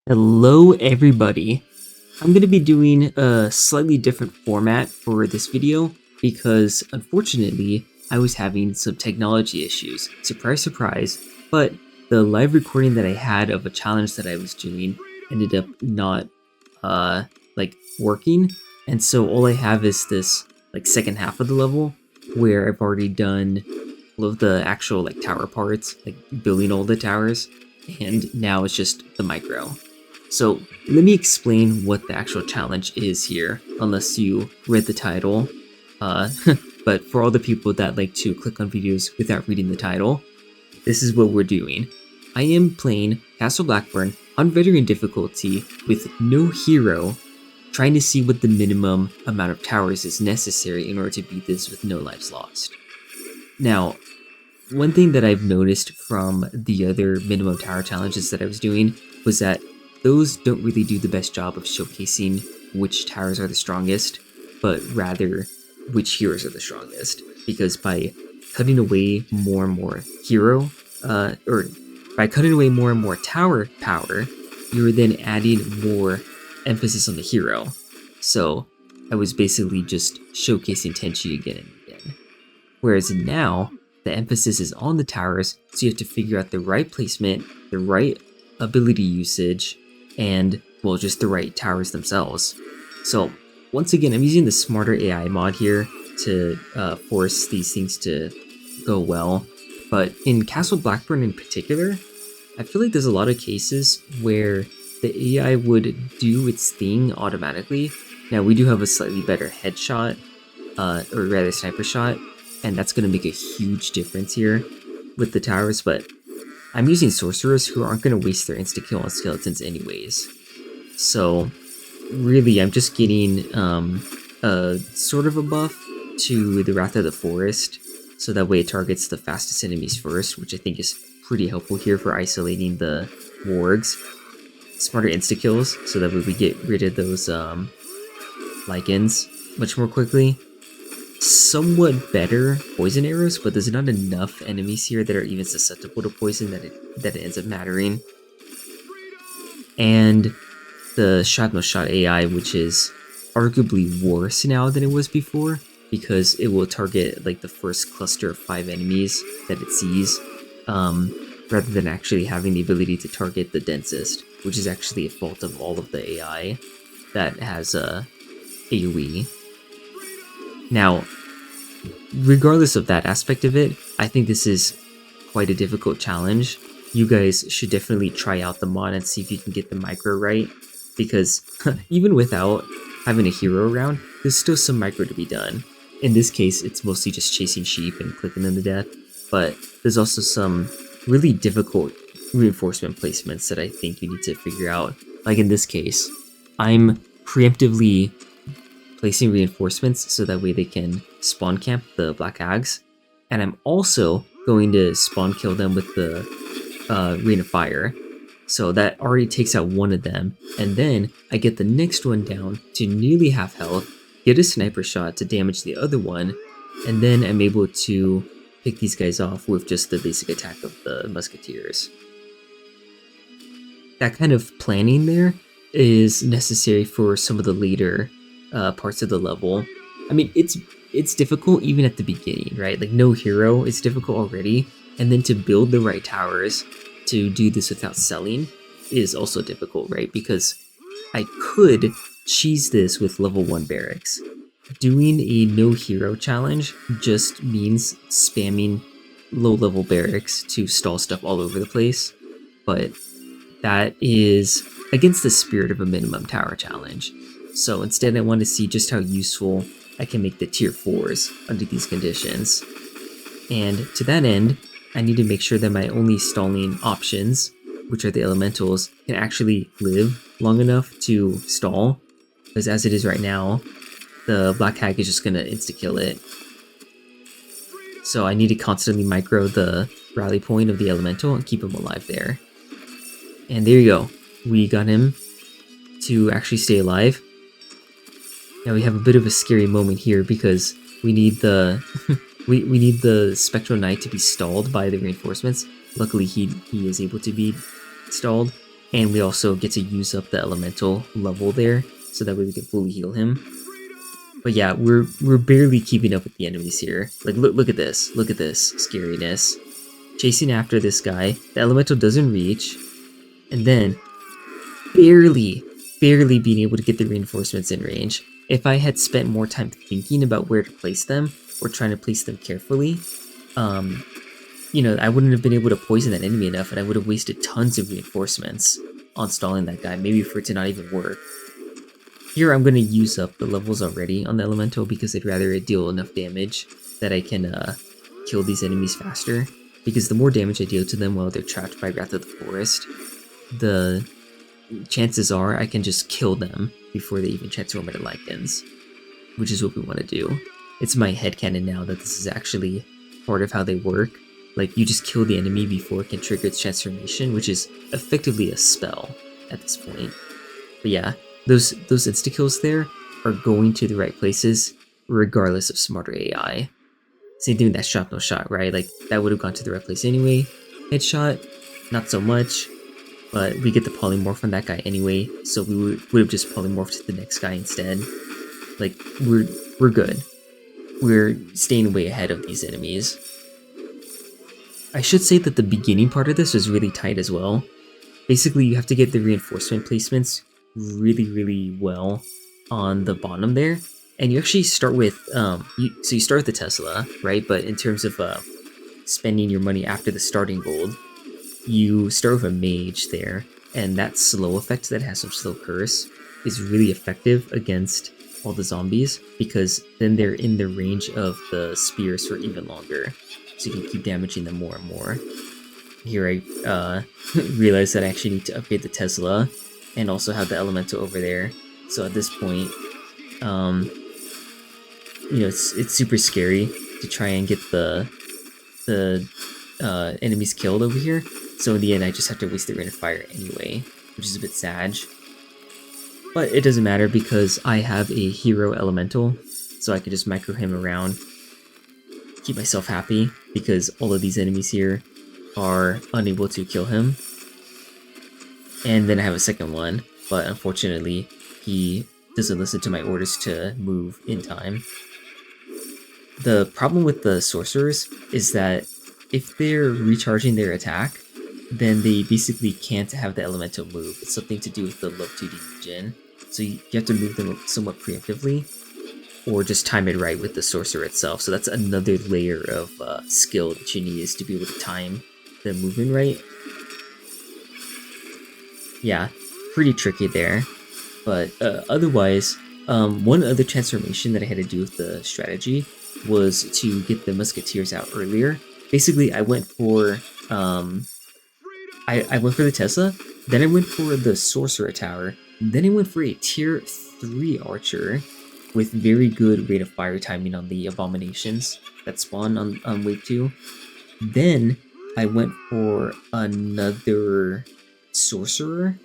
Hello everybody. I'm going to be doing a slightly different format for this video because unfortunately I was having some technology issues. Surprise, surprise. But the live recording that I had of a challenge that I was doing ended up not working. And so all I have is this second half of the level where I've already done all of the actual tower parts, building all the towers, and now it's just the micro. So let me explain what the actual challenge is here, unless you read the title. But for all the people that like to click on videos without reading the title, this is what we're doing. I am playing Castle Blackburn on veteran difficulty with no hero, trying to see what the minimum amount of towers is necessary in order to beat this with no lives lost. Now, one thing that I've noticed from the other minimum tower challenges that I was doing was that those don't really do the best job of showcasing which towers are the strongest, but rather which heroes are the strongest. Because by cutting away more and more tower power, you're then adding more emphasis on the hero. So I was basically just showcasing Tenchi again and again. Whereas now, the emphasis is on the towers, so you have to figure out the right placement, the right ability usage, and, well, just the right towers themselves. So, once again, I'm using the Smarter AI mod here to force these things to go well. But in Castle Blackburn in particular, I feel like there's a lot of cases where the AI would do its thing automatically. Now, we do have a slightly better headshot, or rather sniper shot, and that's going to make a huge difference here with the towers, but I'm using sorcerers who aren't going to waste their insta-kill on skeletons anyways. So, really, I'm just getting a sort of a buff to the Wrath of the Forest, so that way it targets the fastest enemies first, which I think is pretty helpful here for isolating the wargs. Smarter insta-kills, so that way we get rid of those lichens much more quickly. Somewhat better poison arrows, but there's not enough enemies here that are even susceptible to poison that it ends up mattering. And the Shrapnel Shot AI, which is arguably worse now than it was before, because it will target the first cluster of 5 enemies that it sees, rather than actually having the ability to target the densest, which is actually a fault of all of the AI that has AoE. Now, regardless of that aspect of it, I think this is quite a difficult challenge. You guys should definitely try out the mod and see if you can get the micro right, because even without having a hero around, there's still some micro to be done. In this case, it's mostly just chasing sheep and clicking them to death, but there's also some really difficult reinforcement placements that I think you need to figure out. Like in this case, I'm preemptively placing reinforcements so that way they can spawn camp the black hags, and I'm also going to spawn kill them with the Rain of Fire, so that already takes out one of them, and then I get the next one down to nearly half health, get a sniper shot to damage the other one, and then I'm able to pick these guys off with just the basic attack of the musketeers. That kind of planning there is necessary for some of the later parts of the level. I mean, it's difficult even at the beginning, right? No hero is difficult already, and then to build the right towers to do this without selling is also difficult, right? Because I could cheese this with level 1 barracks. Doing a no hero challenge just means spamming low level barracks to stall stuff all over the place, but that is against the spirit of a minimum tower challenge. So instead, I want to see just how useful I can make the tier 4s under these conditions. And to that end, I need to make sure that my only stalling options, which are the elementals, can actually live long enough to stall. Because as it is right now, the Black Hag is just going to insta-kill it. So I need to constantly micro the rally point of the elemental and keep him alive there. And there you go. We got him to actually stay alive. Now we have a bit of a scary moment here because we need the we need the Spectral Knight to be stalled by the reinforcements. Luckily he is able to be stalled, And we also get to use up the elemental level there, so that way we can fully heal him. But yeah, we're barely keeping up with the enemies here. Like look at this scariness. Chasing after this guy, the elemental doesn't reach, and then barely being able to get the reinforcements in range. If I had spent more time thinking about where to place them or trying to place them carefully, I wouldn't have been able to poison that enemy enough, and I would have wasted tons of reinforcements on stalling that guy, maybe for it to not even work. Here I'm going to use up the levels already on the elemental because I'd rather it deal enough damage that I can kill these enemies faster. Because the more damage I deal to them while they're trapped by Wrath of the Forest, the chances are I can just kill them before they even transform into lichens, which is what we want to do. It's my headcanon now that this is actually part of how they work. Like, you just kill the enemy before it can trigger its transformation, which is effectively a spell at this point. But yeah, those insta-kills there are going to the right places regardless of smarter AI. Same thing with that shot no shot, right? Like, that would have gone to the right place anyway. Headshot, not so much, but we get the polymorph on that guy anyway, so we would have just polymorphed to the next guy instead. Like, we're good. We're staying way ahead of these enemies. I should say that the beginning part of this was really tight as well. Basically, you have to get the reinforcement placements really well on the bottom there. And you actually start with, you start with the Tesla, right? But in terms of spending your money after the starting gold, you start with a mage there. And that slow effect that has some slow curse is really effective against all the zombies, because then they're in the range of the spears for even longer. So you can keep damaging them more and more. Here I realized that I actually need to upgrade the Tesla and also have the elemental over there. So at this point, it's super scary to try and get the enemies killed over here. So in the end, I just have to waste the Rain of Fire anyway, which is a bit sad. But it doesn't matter because I have a hero elemental, so I can just micro him around, keep myself happy, because all of these enemies here are unable to kill him. And then I have a second one, but unfortunately, he doesn't listen to my orders to move in time. The problem with the sorcerers is that if they're recharging their attack, then they basically can't have the elemental move. It's something to do with the love 2D regen, so you have to move them somewhat preemptively, or just time it right with the sorcerer itself. So that's another layer of skill that you need, is to be able to time the movement right. Yeah, pretty tricky there. But otherwise, one other transformation that I had to do with the strategy was to get the musketeers out earlier. Basically, I went for I went for the Tesla, then I went for the sorcerer tower, then I went for a tier 3 archer with very good rate of fire timing on the abominations that spawn on wave 2. Then I went for another sorcerer,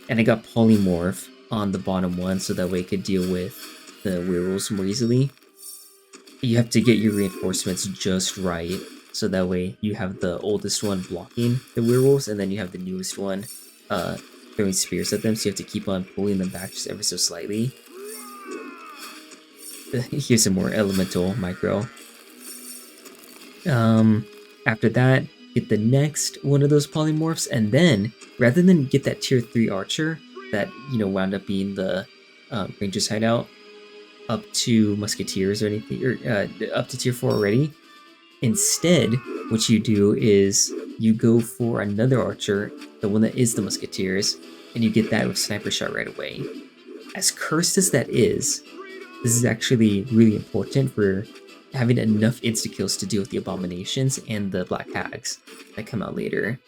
and I got polymorph on the bottom one so that way I could deal with the werewolves more easily. You have to get your reinforcements just right, so that way you have the oldest one blocking the werewolves, and then you have the newest one throwing spears at them, so you have to keep on pulling them back just ever so slightly. Here's some more elemental micro. After that, get the next one of those polymorphs, and then rather than get that tier 3 archer that wound up being the ranger's hideout up to musketeers or anything, or up to tier 4 already, instead what you do is you go for another archer, the one that is the musketeers, and you get that with sniper shot right away. As cursed as that is, this is actually really important for having enough insta-kills to deal with the abominations and the black hags that come out later.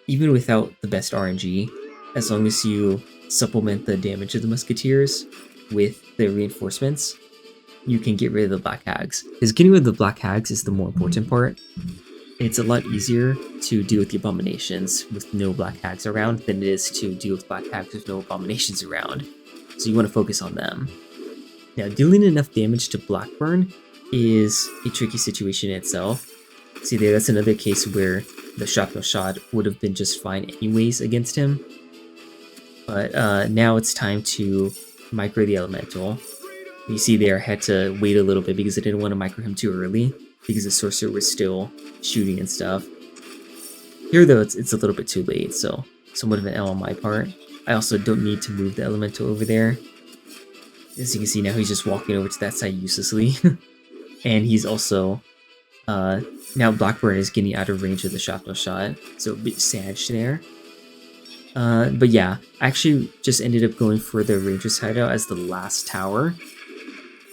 Even without the best RNG, as long as you supplement the damage of the musketeers with the reinforcements, you can get rid of the black hags. Because getting rid of the black hags is the more important part. It's a lot easier to deal with the abominations with no black hags around than it is to deal with black hags with no abominations around. So you want to focus on them. Now, dealing enough damage to Blackburn is a tricky situation in itself. See there, that's another case where the shrapnel shot would have been just fine anyways against him. But now it's time to micro the elemental. You see there, I had to wait a little bit because I didn't want to micro him too early because the sorcerer was still shooting and stuff. Here though, it's a little bit too late, so somewhat of an L on my part. I also don't need to move the elemental over there. As you can see now, he's just walking over to that side uselessly. And he's also, now Blackburn is getting out of range of the shrapnel shot, so a bit sad there. But yeah, I actually just ended up going for the Ranger's Hideout as the last tower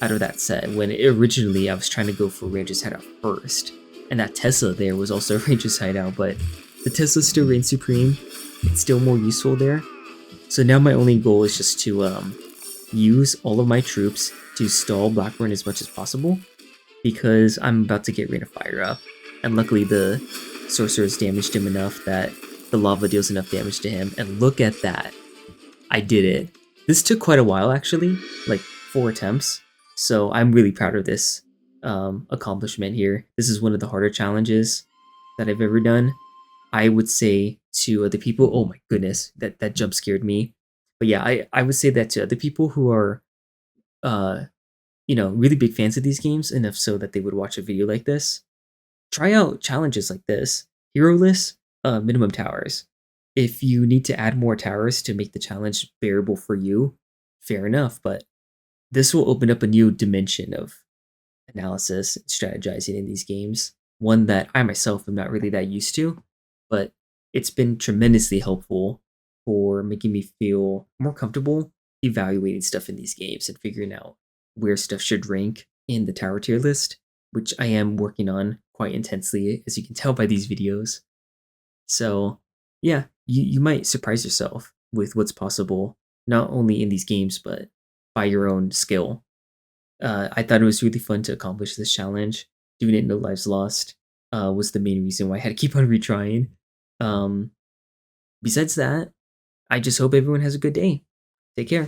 out of that set, when originally I was trying to go for Ranger's Hideout first. And that Tesla there was also Ranger's Hideout, but the Tesla still reigns supreme. It's still more useful there. So now my only goal is just to use all of my troops to stall Blackburn as much as possible, because I'm about to get Rain of Fire up. And luckily the Sorcerer's damaged him enough that the lava deals enough damage to him. And look at that. I did it. This took quite a while actually, like 4 attempts. So I'm really proud of this accomplishment here. This is one of the harder challenges that I've ever done. I would say to other people, oh my goodness, that jump scared me. But yeah, I would say that to other people who are, really big fans of these games, enough so that they would watch a video like this. Try out challenges like this. HEROLESS, minimum towers. If you need to add more towers to make the challenge bearable for you, fair enough, but this will open up a new dimension of analysis and strategizing in these games, one that I myself am not really that used to, but it's been tremendously helpful for making me feel more comfortable evaluating stuff in these games and figuring out where stuff should rank in the tower tier list, which I am working on quite intensely, as you can tell by these videos. So yeah, you might surprise yourself with what's possible, not only in these games, but by your own skill. I thought it was really fun to accomplish this challenge. Doing it no lives lost was the main reason why I had to keep on retrying. Besides that, I just hope everyone has a good day. Take care.